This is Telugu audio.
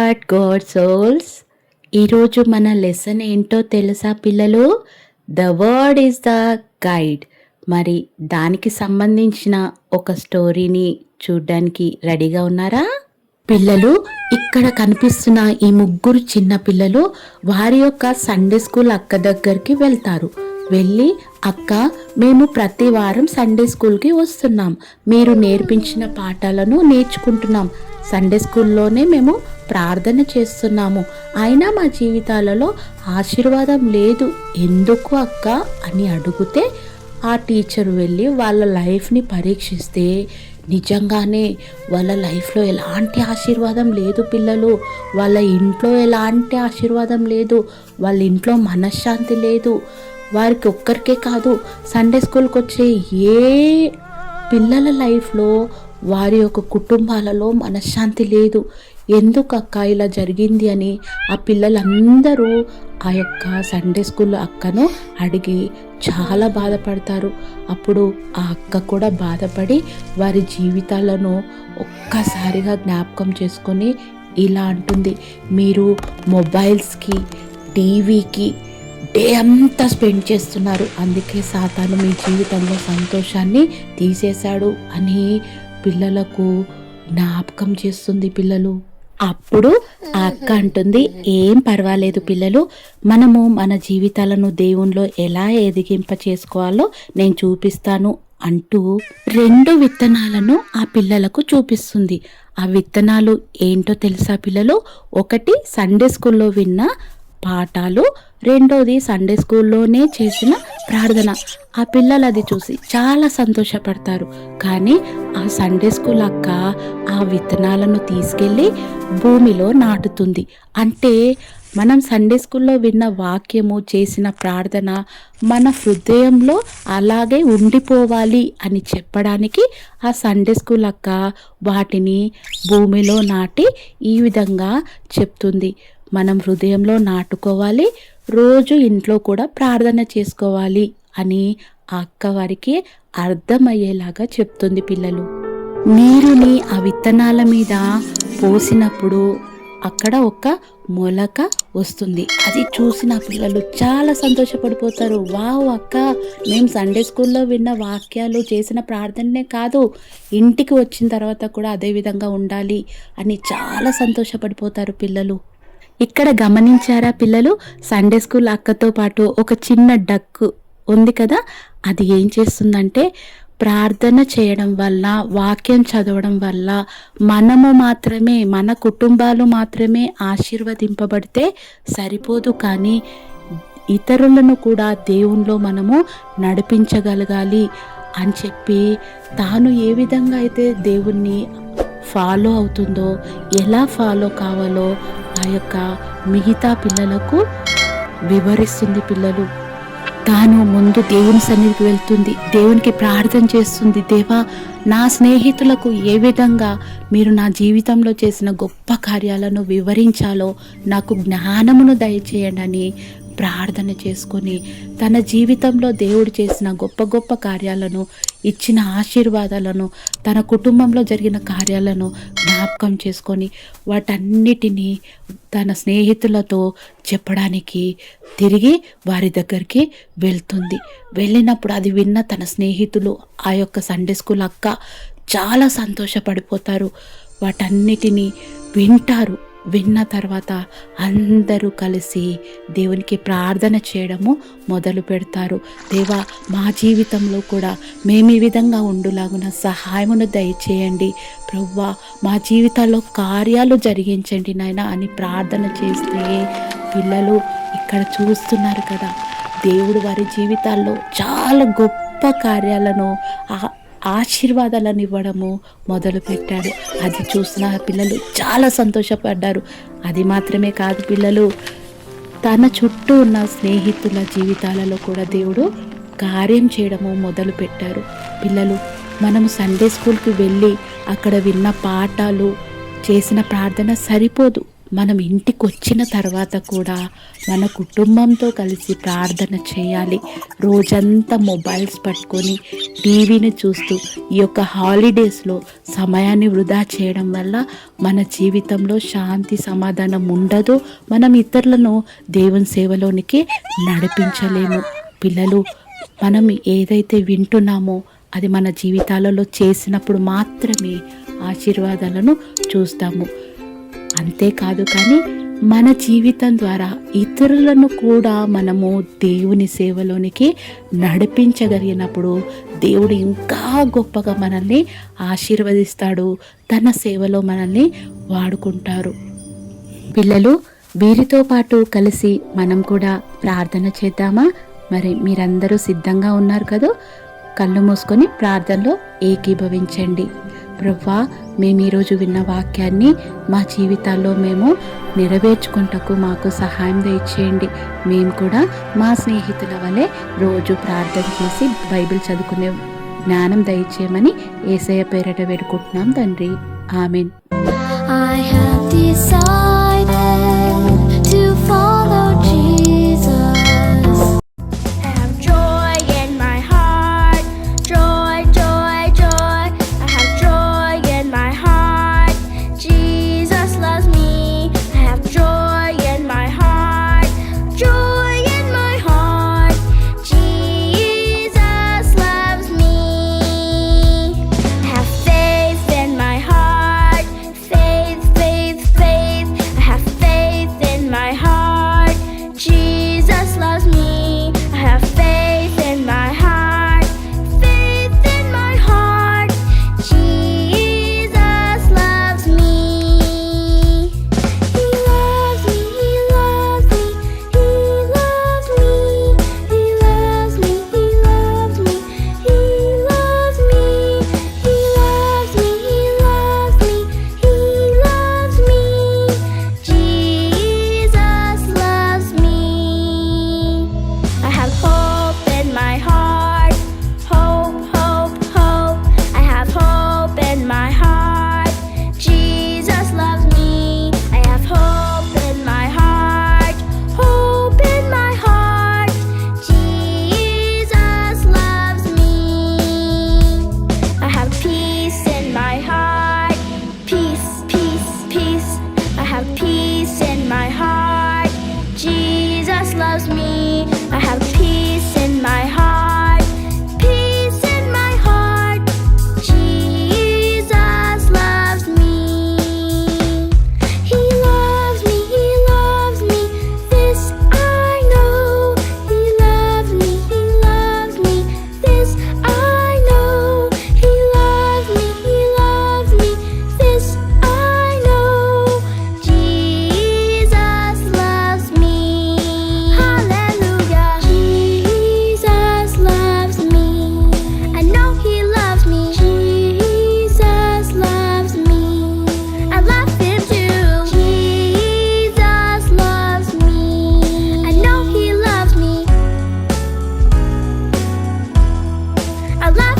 God God souls. ఈరోజు మన లెసన్ ఏంటో తెలుసా పిల్లలు? The word is the guide. మరి దానికి సంబంధించిన ఒక స్టోరీని చూడ్డానికి రెడీగా ఉన్నారా పిల్లలు? ఇక్కడ కనిపిస్తున్న ఈ ముగ్గురు చిన్న పిల్లలు వారి యొక్క సండే స్కూల్ అక్క దగ్గరికి వెళ్తారు. వెళ్ళి, అక్క, మేము ప్రతి వారం సండే స్కూల్కి వస్తున్నాం, మీరు నేర్పించిన పాఠాలను నేర్చుకుంటున్నాం, సండే స్కూల్లోనే మేము ప్రార్థన చేస్తున్నాము, అయినా మా జీవితాలలో ఆశీర్వాదం లేదు, ఎందుకు అక్క అని అడిగితే ఆ టీచర్ వెళ్ళి వాళ్ళ లైఫ్ని పరీక్షిస్తే నిజంగానే వాళ్ళ లైఫ్లో ఎలాంటి ఆశీర్వాదం లేదు పిల్లలు. వాళ్ళ ఇంట్లో ఎలాంటి ఆశీర్వాదం లేదు, వాళ్ళ ఇంట్లో మనశ్శాంతి లేదు. వారికి ఒక్కరికే కాదు, సండే స్కూల్కి వచ్చే ఏ పిల్లల లైఫ్లో వారి యొక్క కుటుంబాలలో మనశ్శాంతి లేదు. ఎందుకు అక్క ఇలా జరిగింది అని ఆ పిల్లలందరూ ఆ యొక్క సండే స్కూల్ అక్కను అడిగి చాలా బాధపడతారు. అప్పుడు ఆ అక్క కూడా బాధపడి వారి జీవితాలను ఒక్కసారిగా జ్ఞాపకం చేసుకొని ఇలా అంటుంది, మీరు మొబైల్స్కి, టీవీకి డే అంతా స్పెండ్ చేస్తున్నారు, అందుకే సాతాను మీ జీవితంలో సంతోషాన్ని తీసేశాడు అని పిల్లలకు జ్ఞాపకం చేస్తుంది పిల్లలు. అప్పుడు ఆ అక్క అంటుంది, ఏం పర్వాలేదు పిల్లలు, మనము మన జీవితాలను దేవునిలో ఎలా ఎదిగింప చేసుకోవాలో నేను చూపిస్తాను అంటూ 2 విత్తనాలను ఆ పిల్లలకు చూపిస్తుంది. ఆ విత్తనాలు ఏంటో తెలుసా పిల్లలు? ఒకటి సండే స్కూల్లో విన్న పాఠాలు, రెండోది సండే స్కూల్లోనే చేసిన ప్రార్థన. ఆ పిల్లలు అది చూసి చాలా సంతోషపడతారు. కానీ ఆ సండే స్కూల్ అక్క ఆ విత్తనాలను తీసుకెళ్ళి భూమిలో నాటుతుంది. అంటే మనం సండే స్కూల్లో విన్న వాక్యము, చేసిన ప్రార్థన మన హృదయంలో అలాగే ఉండిపోవాలి అని చెప్పడానికి ఆ సండే స్కూల్ అక్క వాటిని భూమిలో నాటి ఈ విధంగా చెప్తుంది, మనం హృదయంలో నాటుకోవాలి, రోజు ఇంట్లో కూడా ప్రార్థన చేసుకోవాలి అని ఆ అక్క వారికి అర్థమయ్యేలాగా చెప్తుంది పిల్లలు. నీరుని ఆ విత్తనాల మీద పోసినప్పుడు అక్కడ ఒక మొలక వస్తుంది. అది చూసిన పిల్లలు చాలా సంతోషపడిపోతారు. వావ్ అక్క, మేము సండే స్కూల్లో విన్న వాక్యాలు, చేసిన ప్రార్థననే కాదు, ఇంటికి వచ్చిన తర్వాత కూడా అదే విధంగా ఉండాలి అని చాలా సంతోషపడిపోతారు పిల్లలు. ఇక్కడ గమనించారా పిల్లలు? సండే స్కూల్ అక్కతో పాటు ఒక చిన్న డక్కు ఉంది కదా, అది ఏం చేస్తుందంటే ప్రార్థన చేయడం వల్ల, వాక్యం చదవడం వల్ల మనము మాత్రమే, మన కుటుంబాలు మాత్రమే ఆశీర్వదింపబడితే సరిపోదు, కానీ ఇతరులను కూడా దేవునిలో మనము నడిపించగలగాలి అని చెప్పి తాను ఏ విధంగా అయితే దేవుణ్ణి ఫాలో అవుతుందో, ఎలా ఫాలో కావాలో ఆ యొక్క మిగతా పిల్లలకు వివరిస్తుంది పిల్లలు. తాను ముందు దేవుని సన్నిధికి వెళ్తుంది, దేవునికి ప్రార్థన చేస్తుంది, దేవా, నా స్నేహితులకు ఏ విధంగా మీరు నా జీవితంలో చేసిన గొప్ప కార్యాలను వివరించాలో నాకు జ్ఞానమును దయచేయండి అని ప్రార్థన చేసుకొని తన జీవితంలో దేవుడు చేసిన గొప్ప గొప్ప కార్యాలను, ఇచ్చిన ఆశీర్వాదాలను, తన కుటుంబంలో జరిగిన కార్యాలను జ్ఞాపకం చేసుకొని వాటన్నిటినీ తన స్నేహితులతో చెప్పడానికి తిరిగి వారి దగ్గరికి వెళ్తుంది. వెళ్ళినప్పుడు అది విన్న తన స్నేహితులు, ఆ యొక్క సండే స్కూల్ అక్క చాలా సంతోషపడిపోతారు. వాటన్నిటినీ వింటారు. విన్న తర్వాత అందరూ కలిసి దేవునికి ప్రార్థన చేయడము మొదలు పెడతారు. దేవా, మా జీవితంలో కూడా మేము ఈ విధంగా ఉండులాగున సహాయమును దయచేయండి ప్రభువా, మా జీవితాల్లో కార్యాలు జరిగించండి నాయనా అని ప్రార్థన చేస్తే పిల్లలు ఇక్కడ చూస్తున్నారు కదా, దేవుడు వారి జీవితాల్లో చాలా గొప్ప కార్యాలను, ఆశీర్వాదాలను ఇవ్వడము మొదలు పెట్టాడు. అది చూసిన పిల్లలు చాలా సంతోషపడ్డారు. అది మాత్రమే కాదు పిల్లలు, తన చుట్టూ ఉన్న స్నేహితుల జీవితాలలో కూడా దేవుడు కార్యం చేయడము మొదలు పెట్టారు. పిల్లలు, మనము సండే స్కూల్కి వెళ్ళి అక్కడ విన్న పాఠాలు, చేసిన ప్రార్థన సరిపోదు. మనం ఇంటికి వచ్చిన తర్వాత కూడా మన కుటుంబంతో కలిసి ప్రార్థన చేయాలి. రోజంతా మొబైల్స్ పట్టుకొని టీవీని చూస్తూ ఈ యొక్క హాలిడేస్లో సమయాన్ని వృధా చేయడం వల్ల మన జీవితంలో శాంతి సమాధానం ఉండదు. మనం ఇతరులను దేవుని సేవలోనికి నడిపించలేము. పిల్లలు, మనం ఏదైతే వింటున్నామో అది మన జీవితాలలో చేసినప్పుడు మాత్రమే ఆశీర్వాదాలను చూస్తాము. అంతేకాదు కానీ మన జీవితం ద్వారా ఇతరులను కూడా మనము దేవుని సేవలోనికి నడిపించగలిగినప్పుడు దేవుడు ఇంకా గొప్పగా మనల్ని ఆశీర్వదిస్తాడు. తన సేవలో మనల్ని వాడుకుంటారు. పిల్లలు, వీరితో పాటు కలిసి మనం కూడా ప్రార్థన చేద్దామా? మరి మీరందరూ సిద్ధంగా ఉన్నారు కదా? కళ్ళు మూసుకొని ప్రార్థనలో ఏకీభవించండి. ప్రభువా, మేము ఈరోజు విన్న వాక్యాన్ని మా జీవితాల్లో మేము నెరవేర్చుకుంటకు మాకు సహాయం దయచేయండి. మేము కూడా మా స్నేహితుల వలె రోజు ప్రార్థన చేసి బైబిల్ చదువుకునే జ్ఞానం దయచేయమని యేసయ్య పేరట వేడుకుంటున్నాం తండ్రి. Amen. I have decided to follow Jesus. I have joy in my heart, joy, joy, joy. I have joy in my heart. Jesus loves me. I have joy in my heart, joy in my heart. Jesus loves me. I have faith in my heart, faith, faith, faith. I have faith in my heart. Jesus loves me. I have faith in my heart, faith in my heart. Jesus loves me. He loves me, he loves me, he loves me, he loves me, he loves me, he loves me, he loves me, he loves me, he loves me. Jesus loves me. I have hope in my heart, hope, hope, hope. I have hope in my heart. Jesus loves me. I have hope in my heart, hope in my heart. Jesus loves me. I have peace in my heart, peace, peace, peace. I have peace in my heart. Jesus loves me. I have peace in my heart, peace in my heart. Jesus loves me. He loves me, he loves me. This I know. He loves me, he loves me. This I know. He loves me, he loves me. This I know. Jesus loves me. Hallelujah. Jesus loves me. I know he loves me. Jesus loves me. I love him too. Jesus loves me. I know he loves me. I love